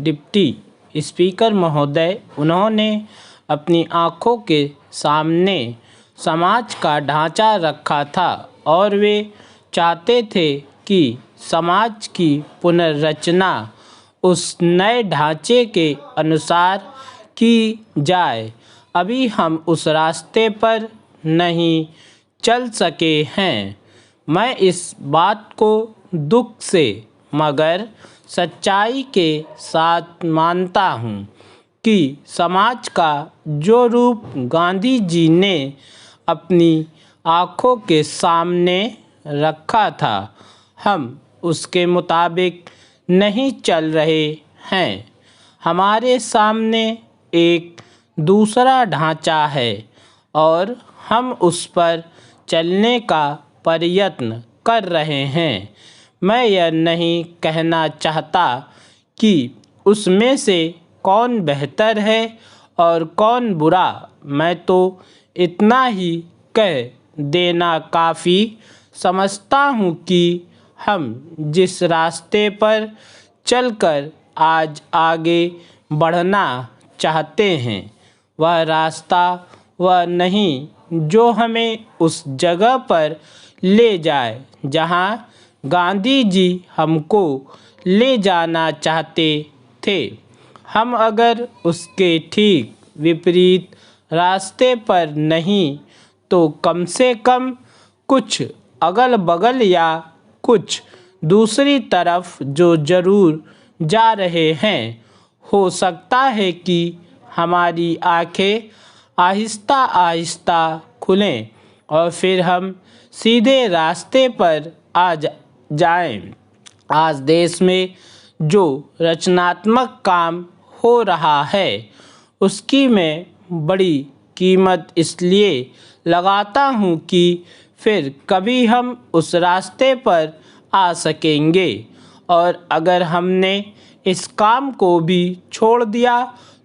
Deputy speaker महोदय, उन्होंने अपनी आँखों के सामने समाज का ढांचा रखा था और वे चाहते थे कि समाज की पुनर्रचना उस नए ढांचे के अनुसार की जाए। अभी हम उस रास्ते पर नहीं चल सके हैं। मैं इस बात को दुख से मगर सच्चाई के साथ मानता हूँ कि समाज का जो रूप गांधी जी ने अपनी आँखों के सामने रखा था, हम उसके मुताबिक नहीं चल रहे हैं। हमारे सामने एक दूसरा ढांचा है और हम उस पर चलने का प्रयत्न कर रहे हैं। मैं यह नहीं कहना चाहता कि उसमें से कौन बेहतर है और कौन बुरा। मैं तो इतना ही कह देना काफ़ी समझता हूँ कि हम जिस रास्ते पर चलकर आज आगे बढ़ना चाहते हैं, वह रास्ता वह नहीं जो हमें उस जगह पर ले जाए जहाँ गांधी जी हमको ले जाना चाहते थे। हम अगर उसके ठीक विपरीत रास्ते पर नहीं तो कम से कम कुछ अगल बगल या कुछ दूसरी तरफ जो ज़रूर जा रहे हैं। हो सकता है कि हमारी आँखें आहिस्ता आहिस्ता खुलें और फिर हम सीधे रास्ते पर आ जाएं। आज देश में जो रचनात्मक काम हो रहा है, उसकी मैं बड़ी कीमत इसलिए लगाता हूँ कि फिर कभी हम उस रास्ते पर आ सकेंगे। और अगर हमने इस काम को भी छोड़ दिया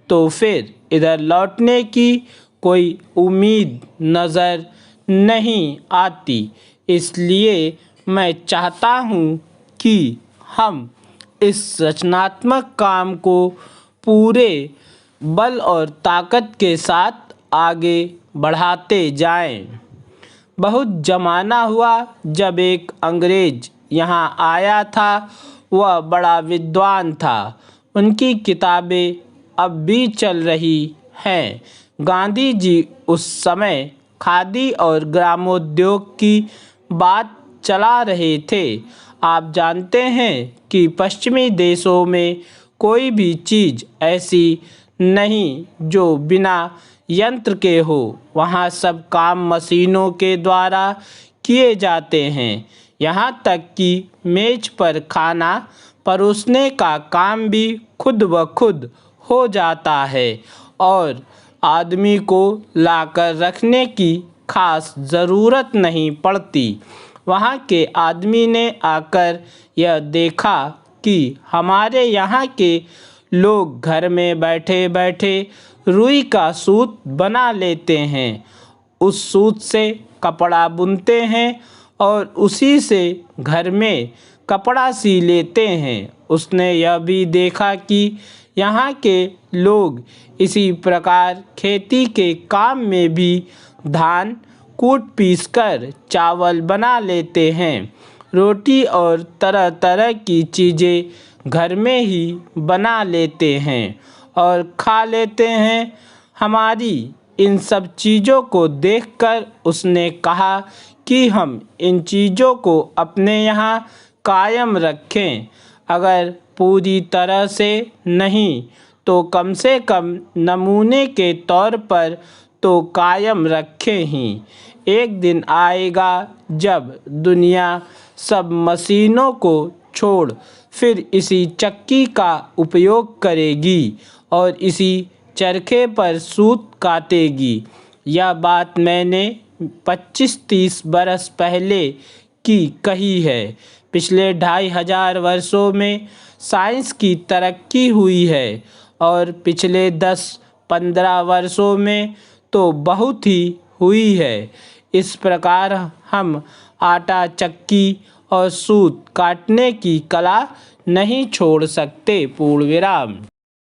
तो फिर इधर लौटने की कोई उम्मीद नज़र नहीं आती। इसलिए मैं चाहता हूँ कि हम इस रचनात्मक काम को पूरे बल और ताकत के साथ आगे बढ़ाते जाएं। बहुत ज़माना हुआ जब एक अंग्रेज़ यहाँ आया था। वह बड़ा विद्वान था। उनकी किताबें अब भी चल रही हैं। गांधी जी उस समय खादी और ग्रामोद्योग की बात चला रहे थे। आप जानते हैं कि पश्चिमी देशों में कोई भी चीज़ ऐसी नहीं जो बिना यंत्र के हो। वहाँ सब काम मशीनों के द्वारा किए जाते हैं। यहाँ तक कि मेज पर खाना परोसने का काम भी खुद ब खुद हो जाता है और आदमी को लाकर रखने की खास ज़रूरत नहीं पड़ती। वहाँ के आदमी ने आकर यह देखा कि हमारे यहाँ के लोग घर में बैठे बैठे रुई का सूत बना लेते हैं। उस सूत से कपड़ा बुनते हैं और उसी से घर में कपड़ा सी लेते हैं। उसने यह भी देखा कि यहाँ के लोग इसी प्रकार खेती के काम में भी धान कूट पीस कर चावल बना लेते हैं। रोटी और तरह तरह की चीज़ें घर में ही बना लेते हैं और खा लेते हैं। हमारी इन सब चीज़ों को देखकर उसने कहा कि हम इन चीज़ों को अपने यहाँ कायम रखें। अगर पूरी तरह से नहीं तो कम से कम नमूने के तौर पर तो कायम रखें ही। एक दिन आएगा जब दुनिया सब मशीनों को छोड़ फिर इसी चक्की का उपयोग करेगी और इसी चरखे पर सूत कातेगी। यह बात मैंने 25-30 बरस पहले की कही है। पिछले 2500 वर्षों में साइंस की तरक्की हुई है और पिछले 10-15 वर्षों में तो बहुत ही हुई है। इस प्रकार हम आटा चक्की और सूत काटने की कला नहीं छोड़ सकते। पूर्ण विराम।